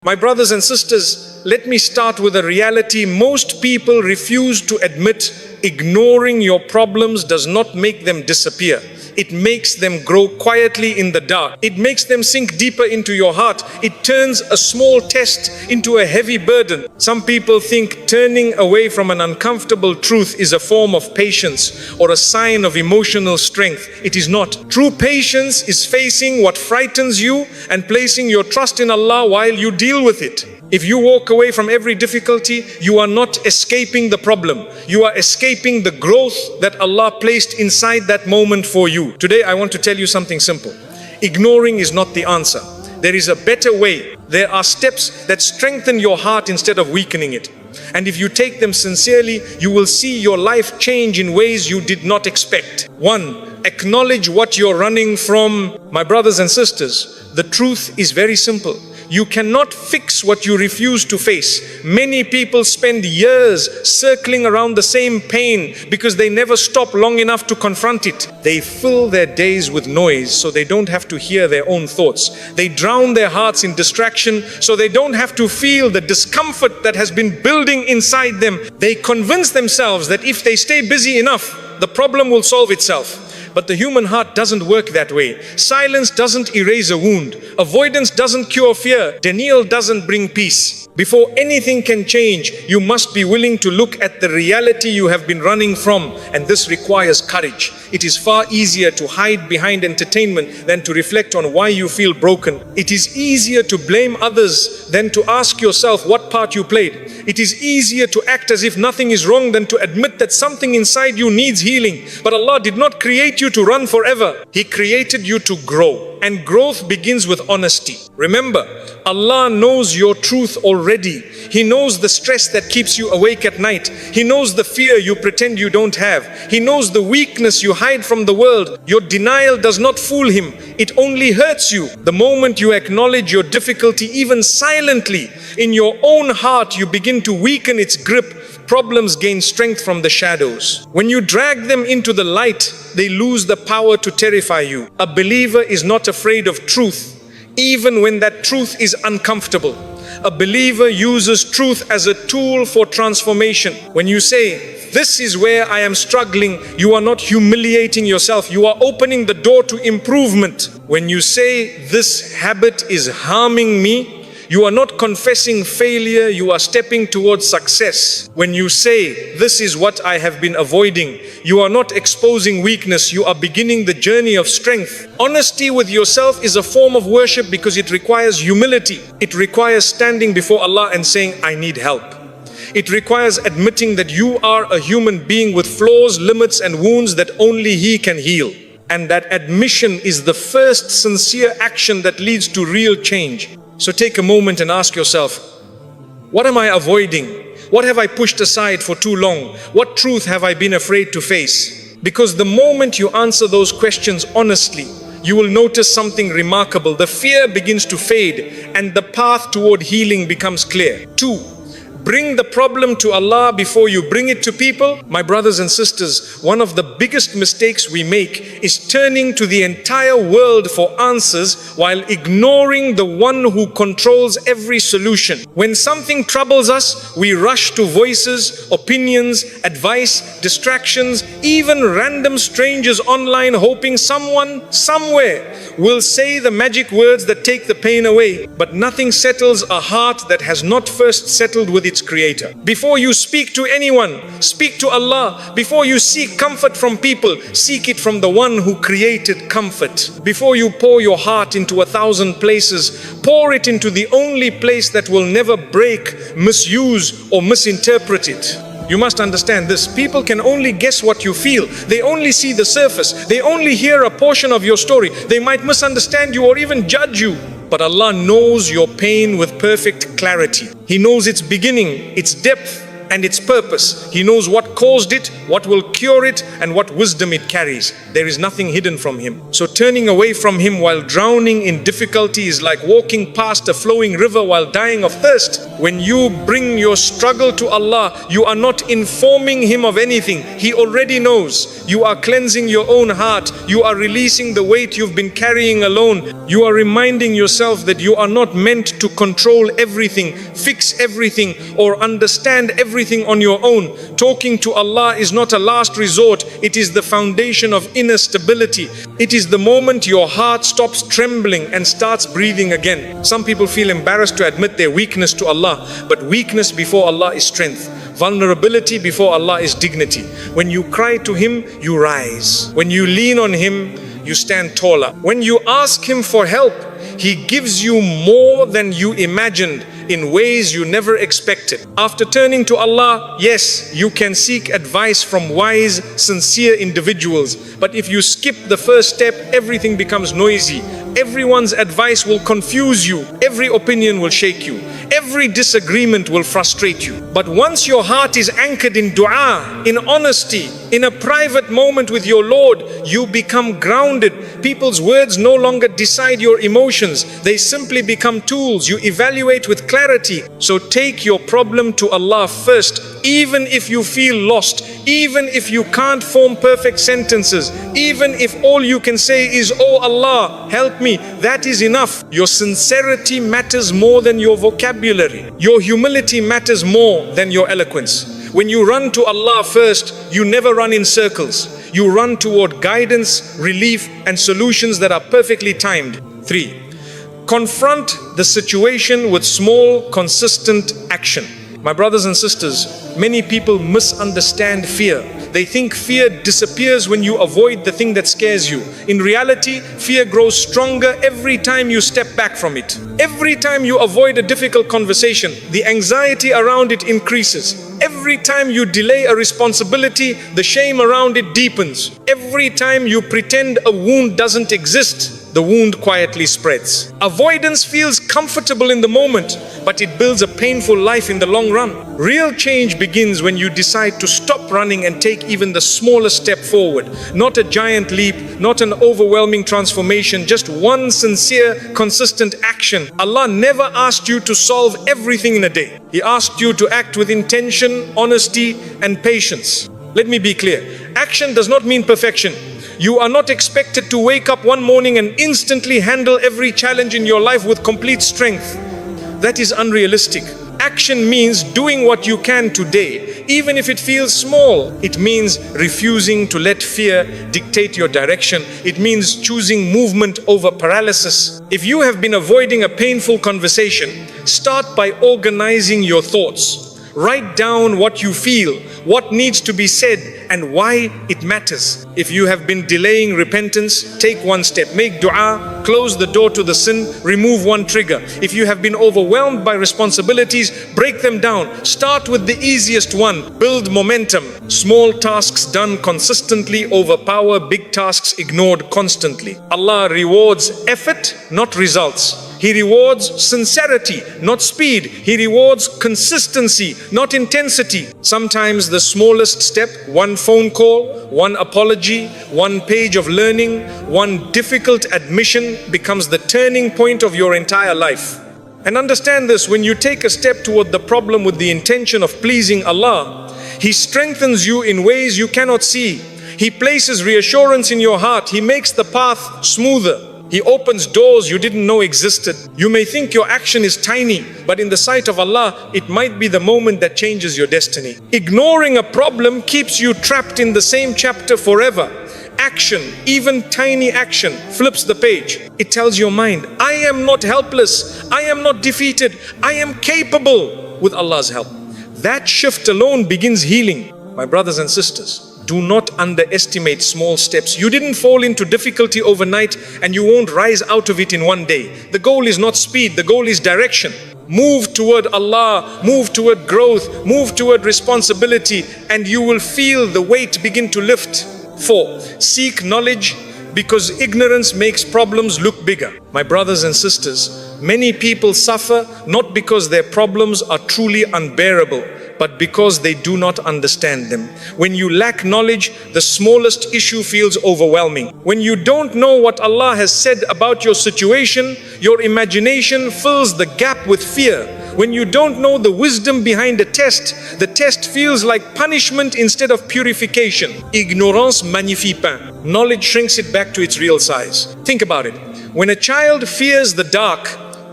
My brothers and sisters, let me start with a reality most people refuse to admit. Ignoring your problems does not make them disappear. It makes them grow quietly in the dark. It makes them sink deeper into your heart. It turns a small test into a heavy burden. Some people think turning away from an uncomfortable truth is a form of patience or a sign of emotional strength. It is not. True patience is facing what frightens you and placing your trust in Allah while you deal with it. If you walk away from every difficulty, you are not escaping the problem. You are escaping the growth that Allah placed inside that moment for you. Today, I want to tell you something simple. Ignoring is not the answer. There is a better way. There are steps that strengthen your heart instead of weakening it. And if you take them sincerely, you will see your life change in ways you did not expect. 1. Acknowledge what you're running from. My brothers and sisters, the truth is very simple. You cannot fix what you refuse to face. Many people spend years circling around the same pain because they never stop long enough to confront it. They fill their days with noise so they don't have to hear their own thoughts. They drown their hearts in distraction so they don't have to feel the discomfort that has been building inside them. They convince themselves that if they stay busy enough, the problem will solve itself. But the human heart doesn't work that way. Silence doesn't erase a wound. Avoidance doesn't cure fear. Denial doesn't bring peace. Before anything can change, you must be willing to look at the reality you have been running from, and this requires courage. It is far easier to hide behind entertainment than to reflect on why you feel broken. It is easier to blame others than to ask yourself what part you played. It is easier to act as if nothing is wrong than to admit that something inside you needs healing. But Allah did not create you to run forever. He created you to grow. And growth begins with honesty. Remember, Allah knows your truth already. He knows the stress that keeps you awake at night. He knows the fear you pretend you don't have. He knows the weakness you hide from the world. Your denial does not fool Him. It only hurts you. The moment you acknowledge your difficulty, even silently, in your own heart, you begin to weaken its grip. Problems gain strength from the shadows. When you drag them into the light, they lose the power to terrify you. A believer is not afraid of truth, even when that truth is uncomfortable. A believer uses truth as a tool for transformation. When you say, "This is where I am struggling," you are not humiliating yourself. You are opening the door to improvement. When you say, "This habit is harming me," you are not confessing failure, you are stepping towards success. When you say, "This is what I have been avoiding," you are not exposing weakness, you are beginning the journey of strength. Honesty with yourself is a form of worship because it requires humility. It requires standing before Allah and saying, "I need help." It requires admitting that you are a human being with flaws, limits, and wounds that only He can heal. And that admission is the first sincere action that leads to real change. So take a moment and ask yourself, what am I avoiding? What have I pushed aside for too long? What truth have I been afraid to face? Because the moment you answer those questions honestly, you will notice something remarkable. The fear begins to fade and the path toward healing becomes clear. 2. Bring the problem to Allah before you bring it to people. My brothers and sisters, one of the biggest mistakes we make is turning to the entire world for answers while ignoring the one who controls every solution. When something troubles us, we rush to voices, opinions, advice, distractions, even random strangers online, hoping someone, somewhere, will say the magic words that take the pain away. But nothing settles a heart that has not first settled with its Creator. Before you speak to anyone, speak to Allah. Before you seek comfort from people, seek it from the one who created comfort. Before you pour your heart into 1,000 places, pour it into the only place that will never break, misuse, or misinterpret it. You must understand this. People can only guess what you feel. They only see the surface. They only hear a portion of your story. They might misunderstand you or even judge you. But Allah knows your pain with perfect clarity. He knows its beginning, its depth, and its purpose. He knows what caused it, what will cure it, and what wisdom it carries. There is nothing hidden from Him. So turning away from Him while drowning in difficulty is like walking past a flowing river while dying of thirst. When you bring your struggle to Allah, you are not informing Him of anything. He already knows. You are cleansing your own heart. You are releasing the weight you've been carrying alone. You are reminding yourself that you are not meant to control everything, fix everything, or understand everything on your own. Talking to Allah is not a last resort. It is the foundation of inner stability. It is the moment your heart stops trembling and starts breathing again. Some people feel embarrassed to admit their weakness to Allah, but weakness before Allah is strength. Vulnerability before Allah is dignity. When you cry to Him, you rise. When you lean on Him, you stand taller. When you ask Him for help, He gives you more than you imagined in ways you never expected. After turning to Allah, yes, you can seek advice from wise, sincere individuals. But if you skip the first step, everything becomes noisy. Everyone's advice will confuse you. Every opinion will shake you. Every disagreement will frustrate you. But once your heart is anchored in dua, in honesty, in a private moment with your Lord, you become grounded. People's words no longer decide your emotions. They simply become tools you evaluate with clarity. So take your problem to Allah first, even if you feel lost, even if you can't form perfect sentences, even if all you can say is, "Oh Allah, help me," that is enough. Your sincerity matters more than your vocabulary. Your humility matters more than your eloquence. When you run to Allah first, you never run in circles. You run toward guidance, relief, and solutions that are perfectly timed. 3. Confront the situation with small, consistent action. My brothers and sisters, many people misunderstand fear. They think fear disappears when you avoid the thing that scares you. In reality, fear grows stronger every time you step back from it. Every time you avoid a difficult conversation, the anxiety around it increases. Every time you delay a responsibility, the shame around it deepens. Every time you pretend a wound doesn't exist, the wound quietly spreads. Avoidance feels comfortable in the moment, but it builds a painful life in the long run. Real change begins when you decide to stop running and take even the smallest step forward. Not a giant leap, not an overwhelming transformation, just one sincere, consistent action. Allah never asked you to solve everything in a day. He asked you to act with intention, honesty, and patience. Let me be clear. Action does not mean perfection. You are not expected to wake up one morning and instantly handle every challenge in your life with complete strength. That is unrealistic. Action means doing what you can today, even if it feels small. It means refusing to let fear dictate your direction. It means choosing movement over paralysis. If you have been avoiding a painful conversation, start by organizing your thoughts. Write down what you feel, what needs to be said, and why it matters. If you have been delaying repentance, take one step. Make dua, close the door to the sin, remove one trigger. If you have been overwhelmed by responsibilities, break them down. Start with the easiest one. Build momentum. Small tasks done consistently overpower big tasks ignored constantly. Allah rewards effort, not results. He rewards sincerity, not speed. He rewards consistency, not intensity. Sometimes the smallest step, one phone call, one apology, one page of learning, one difficult admission becomes the turning point of your entire life. And understand this, when you take a step toward the problem with the intention of pleasing Allah, He strengthens you in ways you cannot see. He places reassurance in your heart. He makes the path smoother. He opens doors you didn't know existed. You may think your action is tiny, but in the sight of Allah, it might be the moment that changes your destiny. Ignoring a problem keeps you trapped in the same chapter forever. Action, even tiny action, flips the page. It tells your mind, I am not helpless. I am not defeated. I am capable with Allah's help. That shift alone begins healing. My brothers and sisters, do not underestimate small steps. You didn't fall into difficulty overnight, and you won't rise out of it in one day. The goal is not speed, the goal is direction. Move toward Allah, move toward growth, move toward responsibility, and you will feel the weight begin to lift. 4. Seek knowledge, because ignorance makes problems look bigger. My brothers and sisters, many people suffer not because their problems are truly unbearable, but because they do not understand them. When you lack knowledge, the smallest issue feels overwhelming. When you don't know what Allah has said about your situation, your imagination fills the gap with fear. When you don't know the wisdom behind a test, the test feels like punishment instead of purification. Ignorance magnifie pas. Knowledge shrinks it back to its real size. Think about it. When a child fears the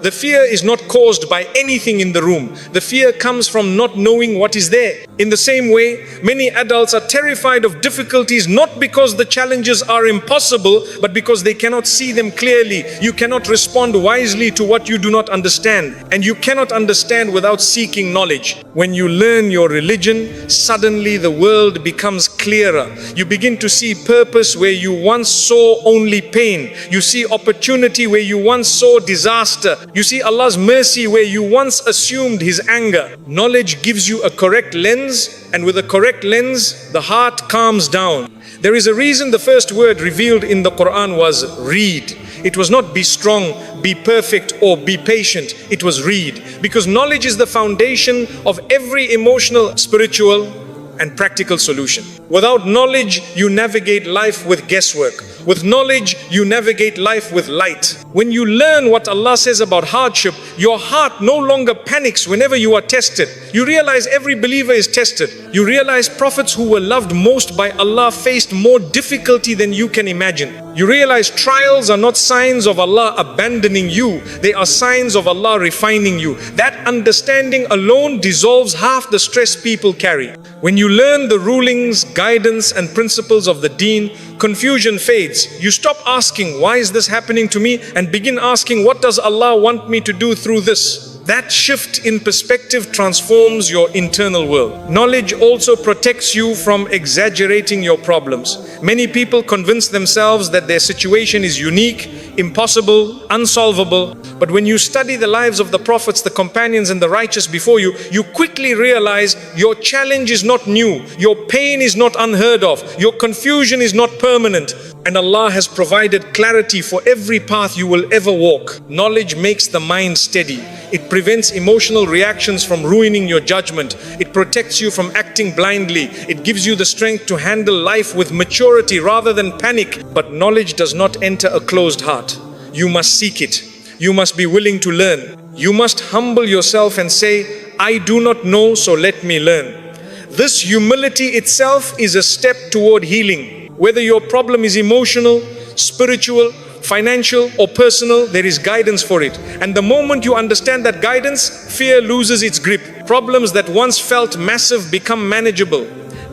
The fear is not caused by anything in the room. The fear comes from not knowing what is there. In the same way, many adults are terrified of difficulties not because the challenges are impossible, but because they cannot see them clearly. You cannot respond wisely to what you do not understand, and you cannot understand without seeking knowledge. When you learn your religion, suddenly the world becomes clearer. You begin to see purpose where you once saw only pain. You see opportunity where you once saw disaster. You see Allah's mercy where you once assumed His anger. Knowledge gives you a correct lens, and with a correct lens, the heart calms down. There is a reason the first word revealed in the Quran was read. It was not be strong, be perfect, or be patient. It was read. Because knowledge is the foundation of every emotional, spiritual, and practical solution. Without knowledge, you navigate life with guesswork. With knowledge, you navigate life with light. When you learn what Allah says about hardship, your heart no longer panics whenever you are tested. You realize every believer is tested. You realize prophets who were loved most by Allah faced more difficulty than you can imagine. You realize trials are not signs of Allah abandoning you. They are signs of Allah refining you. That understanding alone dissolves half the stress people carry. When you learn the rulings, guidance, and principles of the Deen, confusion fades. You stop asking, why is this happening to me? And begin asking, what does Allah want me to do through this? That shift in perspective transforms your internal world. Knowledge also protects you from exaggerating your problems. Many people convince themselves that their situation is unique, impossible, unsolvable. But when you study the lives of the prophets, the companions, and the righteous before you, you quickly realize your challenge is not new, your pain is not unheard of, your confusion is not permanent. And Allah has provided clarity for every path you will ever walk. Knowledge makes the mind steady. It prevents emotional reactions from ruining your judgment. It protects you from acting blindly. It gives you the strength to handle life with maturity rather than panic. But knowledge does not enter a closed heart. You must seek it. You must be willing to learn. You must humble yourself and say, I do not know, so let me learn. This humility itself is a step toward healing. Whether your problem is emotional, spiritual, financial, or personal, there is guidance for it. And the moment you understand that guidance, fear loses its grip. Problems that once felt massive become manageable.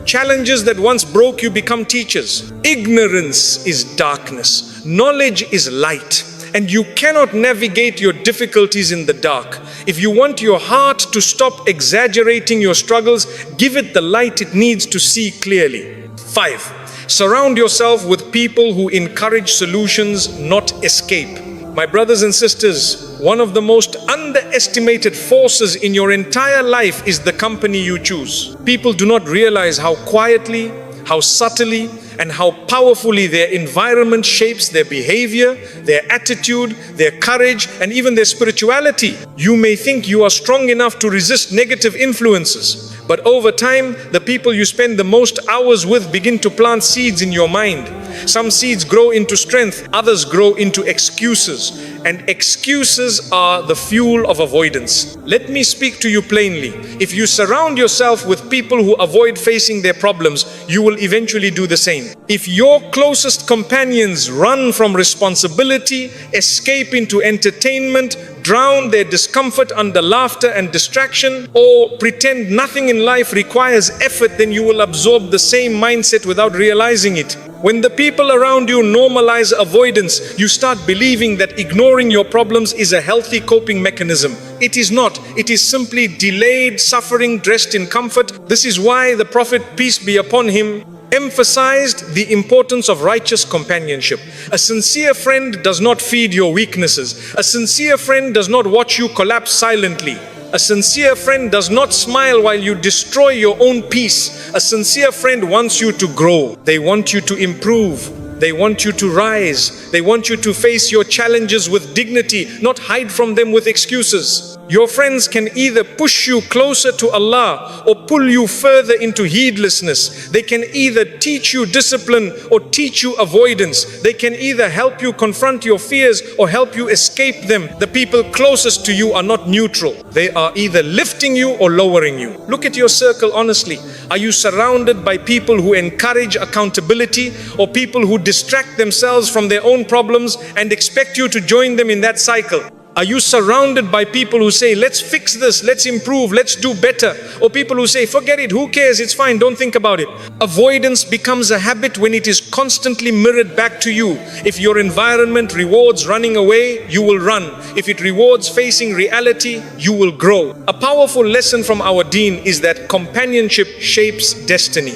Challenges that once broke you become teachers. Ignorance is darkness. Knowledge is light. And you cannot navigate your difficulties in the dark. If you want your heart to stop exaggerating your struggles, give it the light it needs to see clearly. 5. Surround yourself with people who encourage solutions, not escape. My brothers and sisters, one of the most underestimated forces in your entire life is the company you choose. People do not realize how quietly, how subtly, and how powerfully their environment shapes their behavior, their attitude, their courage, and even their spirituality. You may think you are strong enough to resist negative influences, but over time, the people you spend the most hours with begin to plant seeds in your mind. Some seeds grow into strength, others grow into excuses. And excuses are the fuel of avoidance. Let me speak to you plainly. If you surround yourself with people who avoid facing their problems, you will eventually do the same. If your closest companions run from responsibility, escape into entertainment, drown their discomfort under laughter and distraction, or pretend nothing in life requires effort, then you will absorb the same mindset without realizing it. When the people around you normalize avoidance, you start believing that ignoring your problems is a healthy coping mechanism. It is not. It is simply delayed suffering dressed in comfort. This is why the Prophet, peace be upon him, emphasized the importance of righteous companionship. A sincere friend does not feed your weaknesses. A sincere friend does not watch you collapse silently. A sincere friend does not smile while you destroy your own peace. A sincere friend wants you to grow. They want you to improve. They want you to rise. They want you to face your challenges with dignity, not hide from them with excuses. Your friends can either push you closer to Allah or pull you further into heedlessness. They can either teach you discipline or teach you avoidance. They can either help you confront your fears or help you escape them. The people closest to you are not neutral. They are either lifting you or lowering you. Look at your circle honestly. Are you surrounded by people who encourage accountability or people who distract themselves from their own problems and expect you to join them in that cycle? Are you surrounded by people who say, let's fix this, let's improve, let's do better? Or people who say, forget it, who cares, it's fine, don't think about it. Avoidance becomes a habit when it is constantly mirrored back to you. If your environment rewards running away, you will run. If it rewards facing reality, you will grow. A powerful lesson from our deen is that companionship shapes destiny.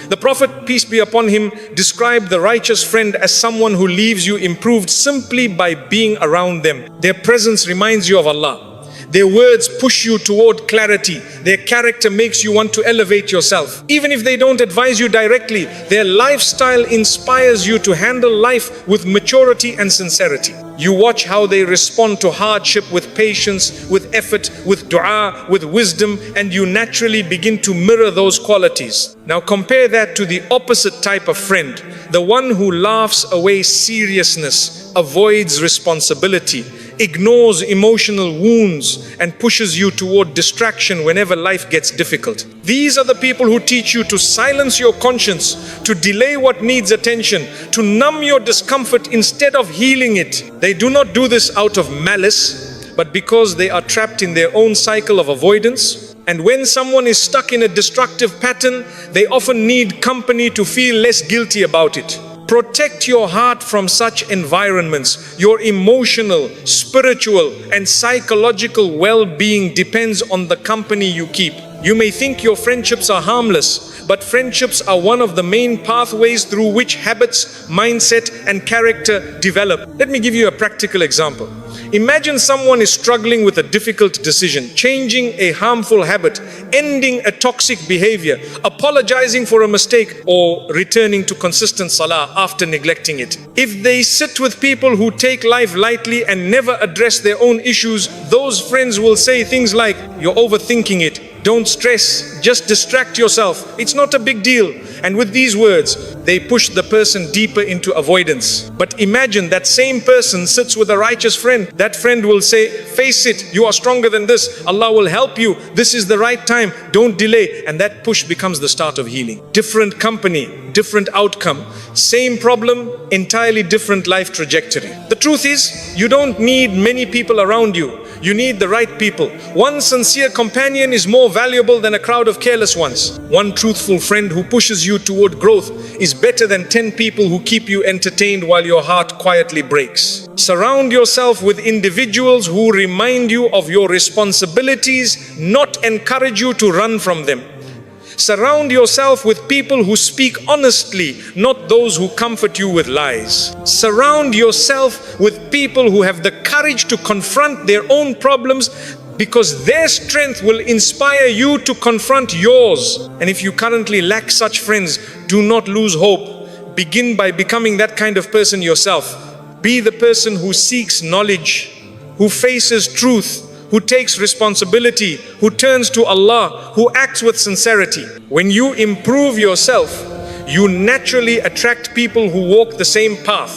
The Prophet, peace be upon him, described the righteous friend as someone who leaves you improved simply by being around them. Their presence reminds you of Allah. Their words push you toward clarity. Their character makes you want to elevate yourself. Even if they don't advise you directly, their lifestyle inspires you to handle life with maturity and sincerity. You watch how they respond to hardship with patience, with effort, with dua, with wisdom, and you naturally begin to mirror those qualities. Now compare that to the opposite type of friend, the one who laughs away seriousness, avoids responsibility, ignores emotional wounds, and pushes you toward distraction whenever life gets difficult. These are the people who teach you to silence your conscience, to delay what needs attention, to numb your discomfort instead of healing it. They do not do this out of malice, but because they are trapped in their own cycle of avoidance. And when someone is stuck in a destructive pattern, they often need company to feel less guilty about it. Protect your heart from such environments. Your emotional, spiritual, and psychological well-being depends on the company you keep. You may think your friendships are harmless, but friendships are one of the main pathways through which habits, mindset, and character develop. Let me give you a practical example. Imagine someone is struggling with a difficult decision, changing a harmful habit, ending a toxic behavior, apologizing for a mistake, or returning to consistent salah after neglecting it. If they sit with people who take life lightly and never address their own issues, those friends will say things like, "You're overthinking it. Don't stress, just distract yourself. It's not a big deal." And with these words, they push the person deeper into avoidance. But imagine that same person sits with a righteous friend. That friend will say, "Face it, you are stronger than this. Allah will help you. This is the right time. Don't delay." And that push becomes the start of healing. Different company, different outcome. Same problem, entirely different life trajectory. The truth is, you don't need many people around you. You need the right people. One sincere companion is more valuable than a crowd of careless ones. One truthful friend who pushes you toward growth is better than 10 people who keep you entertained while your heart quietly breaks. Surround yourself with individuals who remind you of your responsibilities, not encourage you to run from them. Surround yourself with people who speak honestly, not those who comfort you with lies. Surround yourself with people who have the courage to confront their own problems, because their strength will inspire you to confront yours. And if you currently lack such friends, do not lose hope. Begin by becoming that kind of person yourself. Be the person who seeks knowledge, who faces truth, who takes responsibility, who turns to Allah, who acts with sincerity. When you improve yourself, you naturally attract people who walk the same path.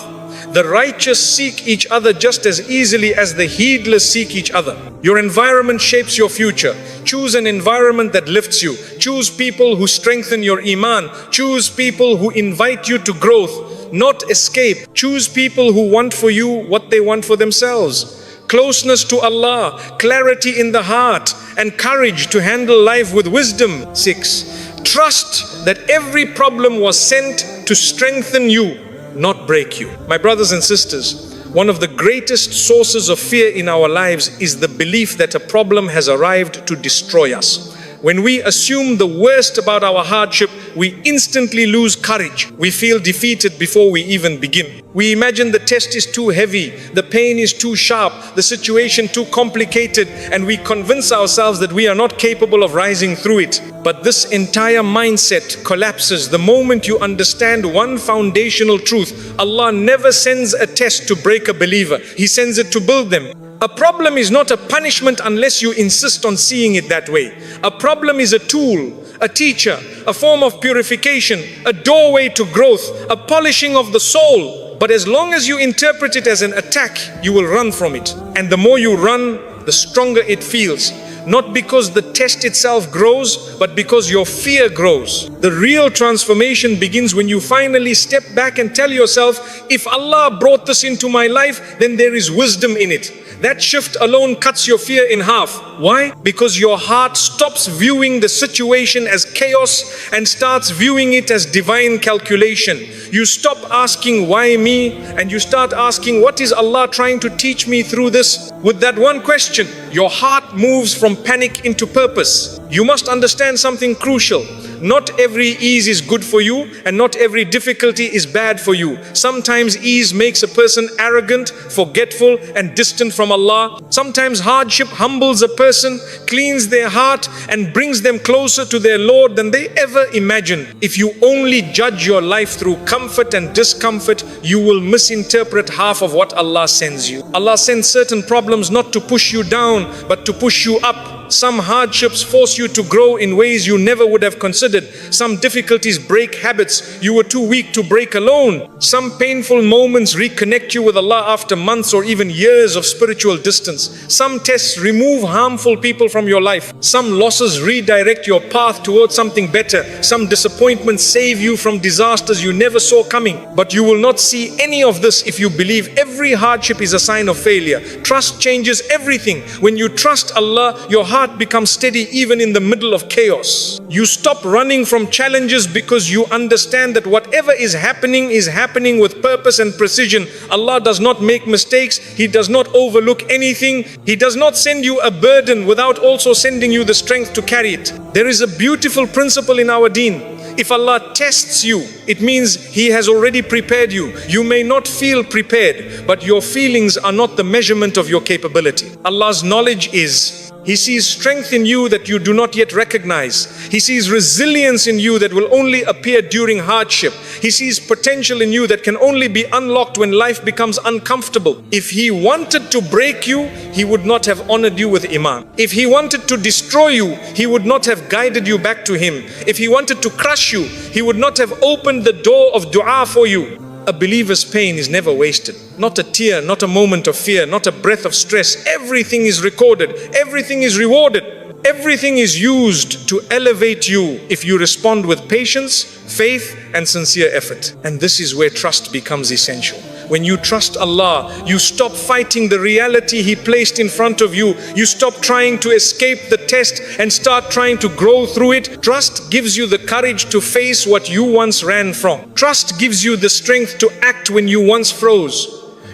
The righteous seek each other just as easily as the heedless seek each other. Your environment shapes your future. Choose an environment that lifts you. Choose people who strengthen your iman. Choose people who invite you to growth, not escape. Choose people who want for you what they want for themselves. Closeness to Allah, clarity in the heart, and courage to handle life with wisdom. 6. Trust that every problem was sent to strengthen you, not break you. My brothers and sisters, one of the greatest sources of fear in our lives is the belief that a problem has arrived to destroy us. When we assume the worst about our hardship, we instantly lose courage. We feel defeated before we even begin. We imagine the test is too heavy, the pain is too sharp, the situation too complicated, and we convince ourselves that we are not capable of rising through it. But this entire mindset collapses the moment you understand one foundational truth. Allah never sends a test to break a believer. He sends it to build them. A problem is not a punishment unless you insist on seeing it that way. A problem is a tool, a teacher, a form of purification, a doorway to growth, a polishing of the soul. But as long as you interpret it as an attack, you will run from it. And the more you run, the stronger it feels. Not because the test itself grows, but because your fear grows. The real transformation begins when you finally step back and tell yourself, if Allah brought this into my life, then there is wisdom in it. That shift alone cuts your fear in half. Why? Because your heart stops viewing the situation as chaos and starts viewing it as divine calculation. You stop asking why me, and you start asking what is Allah trying to teach me through this. With that one question, your heart moves from panic into purpose. You must understand something crucial. Not every ease is good for you, and not every difficulty is bad for you. Sometimes ease makes a person arrogant, forgetful, and distant from Allah. Sometimes hardship humbles a person, cleans their heart, and brings them closer to their Lord than they ever imagined. If you only judge your life through comfort and discomfort, you will misinterpret half of what Allah sends you. Allah sends certain problems not to push you down, but to push you up. Some hardships force you to grow in ways you never would have considered. Some difficulties break habits you were too weak to break alone. Some painful moments reconnect you with Allah after months or even years of spiritual distance. Some tests remove harmful people from your life. Some losses redirect your path towards something better. Some disappointments save you from disasters you never saw coming. But you will not see any of this if you believe every hardship is a sign of failure. Trust changes everything. When you trust Allah, your heart becomes steady even in the middle of chaos. You stop running from challenges because you understand that whatever is happening with purpose and precision. Allah does not make mistakes. He does not overlook anything. He does not send you a burden without also sending you the strength to carry it. There is a beautiful principle in our deen. If Allah tests you, it means He has already prepared you. You may not feel prepared, but your feelings are not the measurement of your capability. Allah's knowledge is, He sees strength in you that you do not yet recognize. He sees resilience in you that will only appear during hardship. He sees potential in you that can only be unlocked when life becomes uncomfortable. If He wanted to break you, He would not have honored you with Iman. If He wanted to destroy you, He would not have guided you back to Him. If He wanted to crush you, He would not have opened the door of dua for you. A believer's pain is never wasted. Not a tear, not a moment of fear, not a breath of stress. Everything is recorded. Everything is rewarded. Everything is used to elevate you if you respond with patience, faith, and sincere effort. And this is where trust becomes essential. When you trust Allah, you stop fighting the reality He placed in front of you. You stop trying to escape the test and start trying to grow through it. Trust gives you the courage to face what you once ran from. Trust gives you the strength to act when you once froze.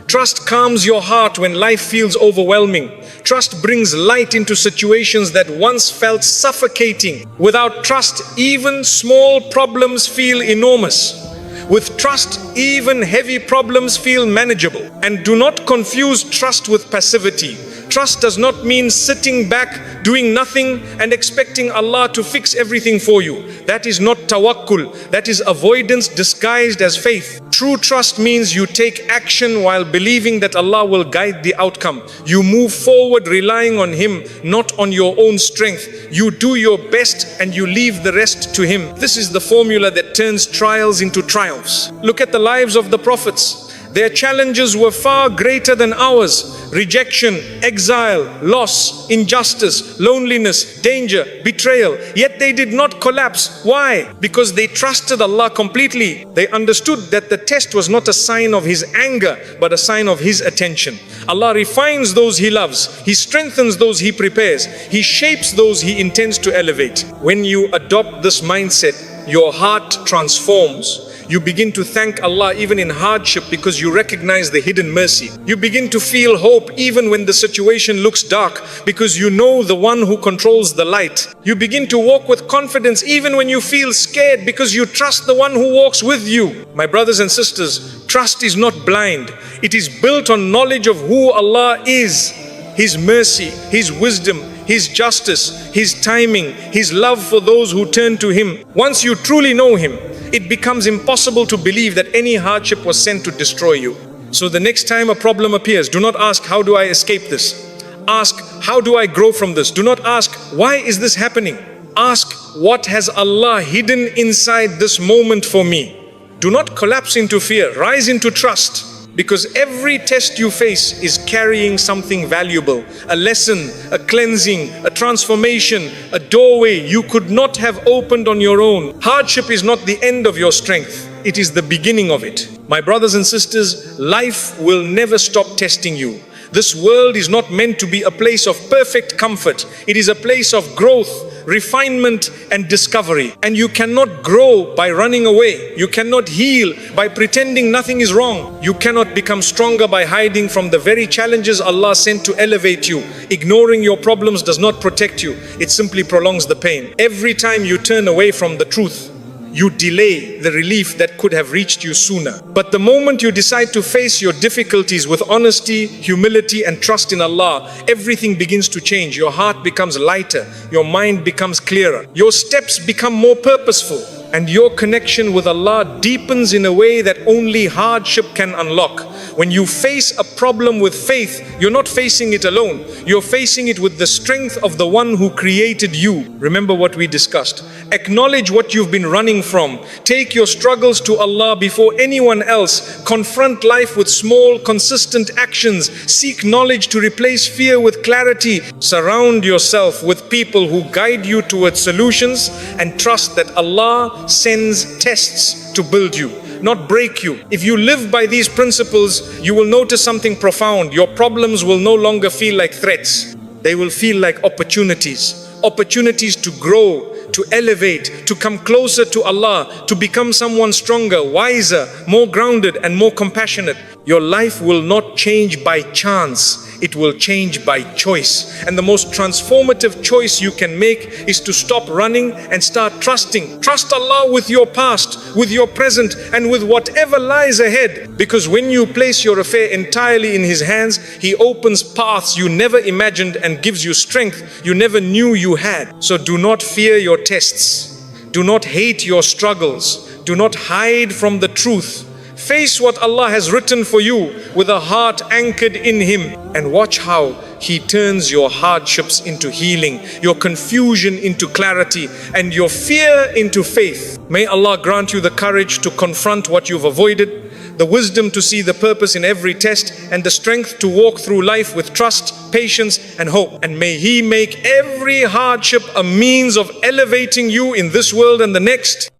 Trust calms your heart when life feels overwhelming. Trust brings light into situations that once felt suffocating. Without trust, even small problems feel enormous. With trust, even heavy problems feel manageable. And do not confuse trust with passivity. Trust does not mean sitting back, doing nothing and expecting Allah to fix everything for you. That is not tawakkul. That is avoidance disguised as faith. True trust means you take action while believing that Allah will guide the outcome. You move forward relying on Him, not on your own strength. You do your best and you leave the rest to Him. This is the formula that turns trials into triumphs. Look at the lives of the prophets. Their challenges were far greater than ours. Rejection, exile, loss, injustice, loneliness, danger, betrayal. Yet they did not collapse. Why? Because they trusted Allah completely. They understood that the test was not a sign of His anger, but a sign of His attention. Allah refines those He loves. He strengthens those He prepares. He shapes those He intends to elevate. When you adopt this mindset, your heart transforms. You begin to thank Allah even in hardship because you recognize the hidden mercy. You begin to feel hope even when the situation looks dark because you know the one who controls the light. You begin to walk with confidence even when you feel scared because you trust the one who walks with you. My brothers and sisters, trust is not blind. It is built on knowledge of who Allah is, His mercy, His wisdom, His justice, His timing, His love for those who turn to Him. Once you truly know Him, it becomes impossible to believe that any hardship was sent to destroy you. So the next time a problem appears, do not ask, how do I escape this? Ask, how do I grow from this? Do not ask, why is this happening? Ask, what has Allah hidden inside this moment for me? Do not collapse into fear, rise into trust. Because every test you face is carrying something valuable, a lesson, a cleansing, a transformation, a doorway you could not have opened on your own. Hardship is not the end of your strength, it is the beginning of it. My brothers and sisters, life will never stop testing you. This world is not meant to be a place of perfect comfort. It is a place of growth, refinement and discovery. And you cannot grow by running away. You cannot heal by pretending nothing is wrong. You cannot become stronger by hiding from the very challenges Allah sent to elevate you. Ignoring your problems does not protect you. It simply prolongs the pain. Every time you turn away from the truth, you delay the relief that could have reached you sooner. But the moment you decide to face your difficulties with honesty, humility and trust in Allah, everything begins to change. Your heart becomes lighter, your mind becomes clearer, your steps become more purposeful, and your connection with Allah deepens in a way that only hardship can unlock. When you face a problem with faith, you're not facing it alone. You're facing it with the strength of the one who created you. Remember what we discussed. Acknowledge what you've been running from. Take your struggles to Allah before anyone else. Confront life with small, consistent actions. Seek knowledge to replace fear with clarity. Surround yourself with people who guide you towards solutions, and trust that Allah sends tests to build you, not break you. If you live by these principles, you will notice something profound. Your problems will no longer feel like threats. They will feel like opportunities. Opportunities to grow, to elevate, to come closer to Allah, to become someone stronger, wiser, more grounded and more compassionate. Your life will not change by chance. It will change by choice. And the most transformative choice you can make is to stop running and start trusting. Trust Allah with your past, with your present, and with whatever lies ahead. Because when you place your affair entirely in His hands, He opens paths you never imagined and gives you strength you never knew you had. So do not fear your tests. Do not hate your struggles. Do not hide from the truth. Face what Allah has written for you with a heart anchored in Him, and watch how He turns your hardships into healing, your confusion into clarity, and your fear into faith. May Allah grant you the courage to confront what you've avoided, the wisdom to see the purpose in every test, and the strength to walk through life with trust, patience and hope. And may He make every hardship a means of elevating you in this world and the next.